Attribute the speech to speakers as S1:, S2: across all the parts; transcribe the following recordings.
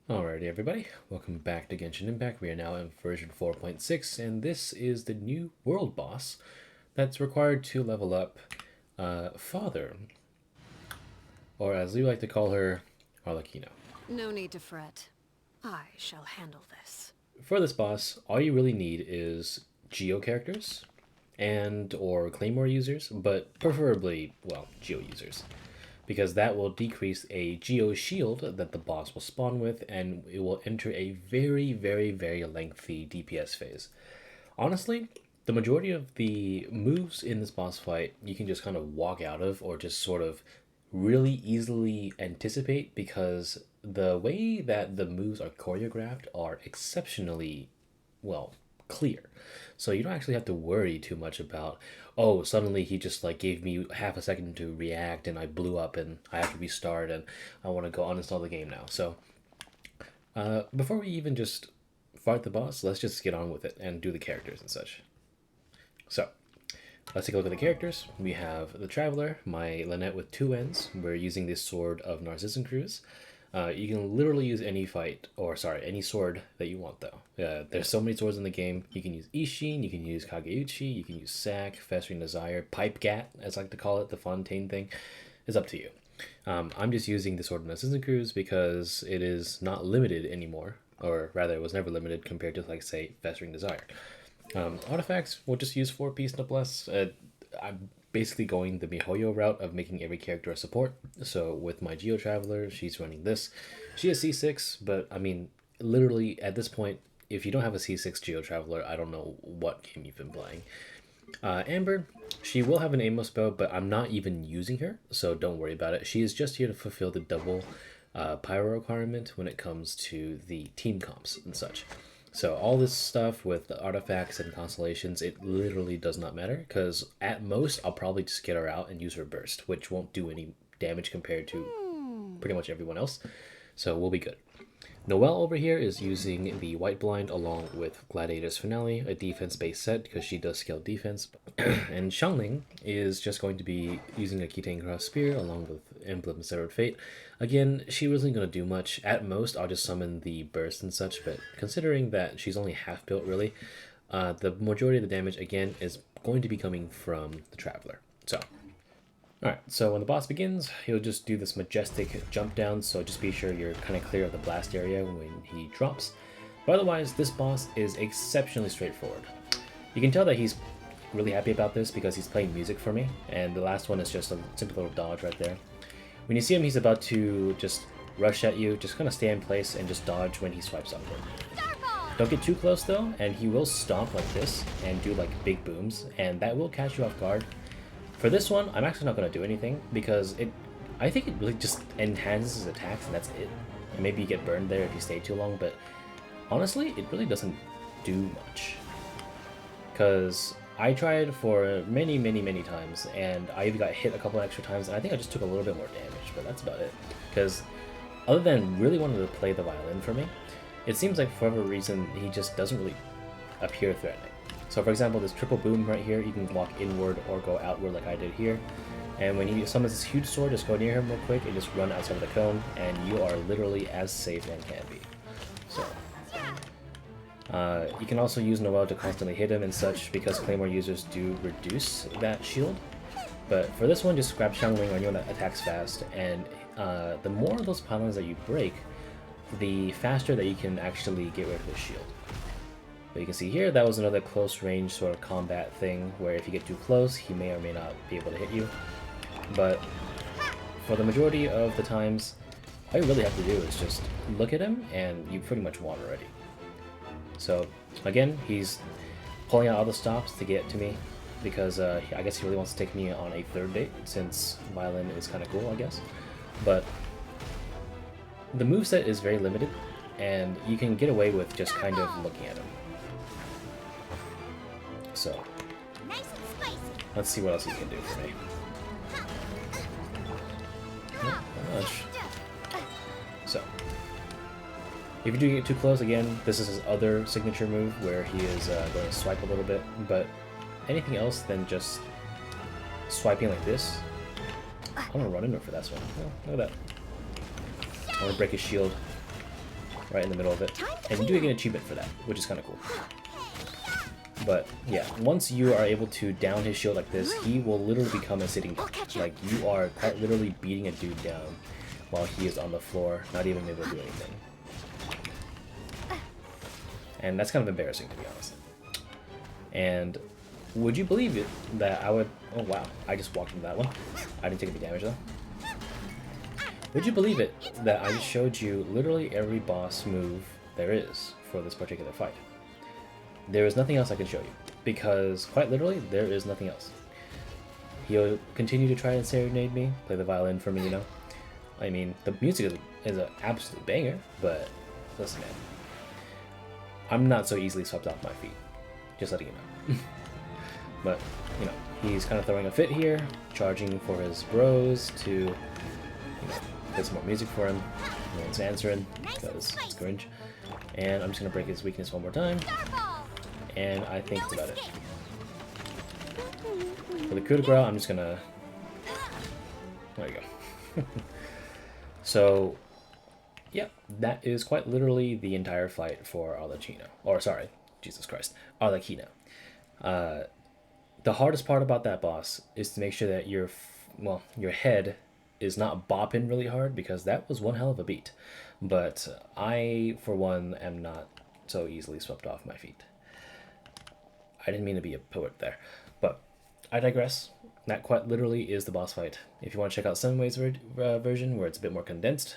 S1: Alrighty everybody, welcome back to Genshin Impact. We are now in version 4.6 and this is the new world boss that's required to level up Father, or as we like to call her, Arlecchino.
S2: No need to fret. I shall handle this.
S1: For this boss, all you really need is Geo characters and or Claymore users, but preferably, well, Geo users, because that will decrease a Geo shield that the boss will spawn with, and it will enter a very lengthy DPS phase. Honestly, the majority of the moves in this boss fight you can just kind of walk out of or just sort of really easily anticipate because the way that the moves are choreographed are exceptionally, well, clear. So you don't actually have to worry too much about, oh, suddenly he just like gave me half a second to react and I blew up and I have to restart and I want to go uninstall the game now. So before we even just fight the boss, let's just get on with it and do the characters and such. So let's take a look at the characters. We have the Traveler, my Lynette with two ends. We're using this sword of Narcissan Cruz. You can literally use any fight, or sorry, any sword that you want though. There's so many swords in the game. You can use Ishin, you can use Kageuchi, you can use Sack, Festering Desire, Pipe Gat, as I like to call it, the Fontaine thing. It's up to you. I'm just using the sword of Narcissan Cruz because it is not limited anymore, or rather it was never limited compared to like say Festering Desire. Artifacts, we'll just use 4-piece noblesse. I'm basically going the MiHoYo route of making every character a support. So with my Geo Traveler, she's running this. She has C6, but I mean, literally at this point, if you don't have a C6 Geo Traveler, I don't know what game you've been playing. Amber, she will have an Amos bow, but I'm not even using her, so don't worry about it. She is just here to fulfill the double pyro requirement when it comes to the team comps and such. So all this stuff with the artifacts and constellations, it literally does not matter, because at most I'll probably just get her out and use her burst, which won't do any damage compared to pretty much everyone else. So we'll be good. Noelle over here is using the White Blind along with Gladiator's Finale, a defense-based set because she does scale defense. And Xiangling is just going to be using a Kitane Cross Spear along with Emblem Severed Fate. Again, she wasn't going to do much. At most, I'll just summon the burst and such, but considering that she's only half built really, the majority of the damage, again, is going to be coming from the Traveler. So, alright, so when the boss begins, he'll just do this majestic jump down, so just be sure you're kind of clear of the blast area when he drops. But otherwise, this boss is exceptionally straightforward. You can tell that he's really happy about this because he's playing music for me, and the last one is just a simple little dodge right there. When you see him, he's about to just rush at you, just kind of stay in place and just dodge when he swipes upward. Don't get too close though, and he will stomp like this and do like big booms, and that will catch you off guard. For this one, I'm actually not going to do anything because I think it really just enhances his attacks and that's it. And maybe you get burned there if you stay too long, but honestly, it really doesn't do much. Because I tried for many times and I even got hit a couple extra times and I think I just took a little bit more damage, but that's about it. Because other than really wanting to play the violin for me, it seems like for whatever reason, he just doesn't really appear threatening. So for example, this triple boom right here, you can walk inward or go outward like I did here. And when he summons this huge sword, just go near him real quick and just run outside of the cone, and you are literally as safe as can be. So, you can also use Noelle to constantly hit him and such, because Claymore users do reduce that shield. But for this one, just grab Xiangling on anyone that attacks fast, and the more of those pylons that you break, the faster that you can actually get rid of the shield. But you can see here, that was another close range sort of combat thing, where if you get too close, he may or may not be able to hit you. But for the majority of the times, all you really have to do is just look at him, and you pretty much won already. So again, he's pulling out all the stops to get to me, because I guess he really wants to take me on a third date, since violin is kind of cool, I guess. But the moveset is very limited, and you can get away with just kind of looking at him. So, let's see what else he can do for me. Not much. So, if you do get too close, again, this is his other signature move where he is going to swipe a little bit, but anything else than just swiping like this, I'm going to run into for that one. Oh, look at that. I want to break his shield. right in the middle of it, and you do get an achievement for that, which is kind of cool. But yeah, once you are able to down his shield like this, he will literally become a sitting duck. Like, you are quite literally beating a dude down while he is on the floor, not even able to do anything. And that's kind of embarrassing, to be honest. And would you believe it that I would... Oh wow, I just walked into that one. I didn't take any damage though. Would you believe it that I just showed you literally every boss move there is for this particular fight? There is nothing else I can show you, because quite literally, there is nothing else. He'll continue to try and serenade me, play the violin for me, you know? I mean, the music is an absolute banger, but listen, man. I'm not so easily swept off my feet. Just letting you know. But, you know, he's kind of throwing a fit here, charging for his bros to, you know, play some more music for him. No one's answering, because it's cringe. And I'm just going to break his weakness one more time. And I think that's about it. For the coup de grace, I'm just going to... There you go. So, yeah, that is quite literally the entire fight for Arlecchino. Or, sorry, Jesus Christ, Arlecchino. The hardest part about that boss is to make sure that your head is not bopping really hard, because that was one hell of a beat. But I, for one, am not so easily swept off my feet. I didn't mean to be a poet there, but I digress. That quite literally is the boss fight. If you want to check out Sunway's version, where it's a bit more condensed,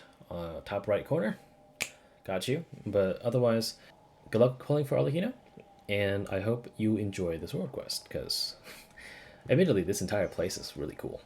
S1: top right corner, got you. But otherwise, good luck pulling for Arlecchino, and I hope you enjoy the sword quest, because admittedly, this entire place is really cool.